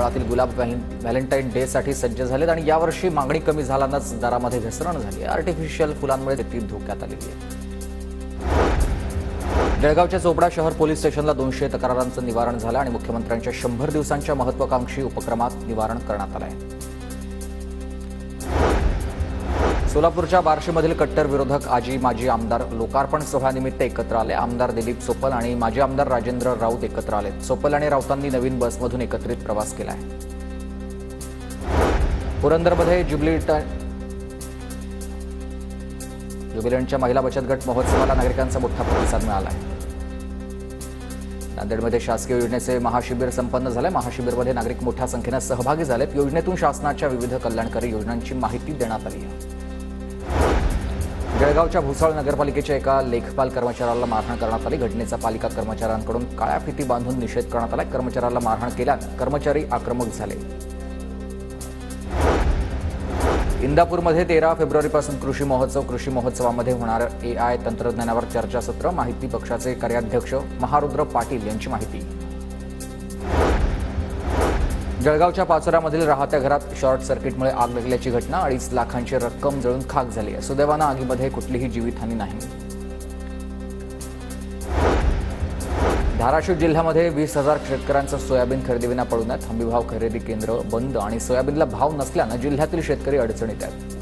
काळातील गुलाब Valentine day साठी सज्ज झालेत आणि यावर्षी मागणी कमी झाल्यानंच दरामध्ये घसरण झाली आहे। आर्टिफिशियल फुलांमुळे ती धोक्यात आलेली आहे। जळगावच्या चोपडा शहर पोलीस स्टेशनला 200 तक्रारांचं निवारण झालं आणि मुख्यमंत्र्यांच्या 100 दिवसांच्या महत्त्वाकांक्षी उपक्रमात निवारण करण्यात आलं आहे। सोलापूरच्या बार्शीमधील कट्टर विरोधक आजी माजी आमदार लोकार्पण सोहळ्यानिमित्त एकत्र आले। आमदार दिलीप सोपल आणि माजी आमदार राजेंद्र राऊत एकत्र आले। सोपल आणि राऊतांनी नवीन बसमधून एकत्रित प्रवास केला आहे। पुरंदरमध्ये ज्युबिलंटच्या महिला बचत गट महोत्सवाला नागरिकांचा मोठा प्रतिसाद मिळाला आहे। नांदेडमध्ये शासकीय योजनेचे महाशिबिर संपन्न झाले। महाशिबिरमध्ये नागरिक मोठ्या संख्येने सहभागी झालेत। योजनेतून शासनाच्या विविध कल्याणकारी योजनांची माहिती देण्यात आली आहे। जळगावच्या भुसावळ नगरपालिकेच्या एका लेखपाल कर्मचाऱ्याला मारहाण करण्यात आली। घटनेचा पालिका कर्मचाऱ्यांकडून काळ्या फिती बांधून निषेध करण्यात आला। कर्मचाऱ्याला मारहाण केल्याने कर्मचारी आक्रमक झाले। इंदापूरमध्ये 13 फेब्रुवारीपासून कृषी महोत्सवामध्ये होणार AI तंत्रज्ञानावर चर्चासत्र। माहिती पक्षाचे कार्याध्यक्ष महारुद्र पाटील यांची माहिती। जळगावच्या पाचोऱ्यामधील राहत्या घरात शॉर्ट सर्किटमुळे आग लागल्याची घटना। 2.5 लाखांची रक्कम जळून खाक झाली आहे। सुदैवाने आगीमध्ये कुठलीही जीवितहानी नाही। धाराशिव जिल्ह्यामध्ये 20,000 शेतकऱ्यांचं सोयाबीन खरेदीविना पडून आहेत। हमीभाव खरेदी केंद्र बंद आणि सोयाबीनला भाव नसल्याने जिल्ह्यातील शेतकरी अडचणीत आहेत।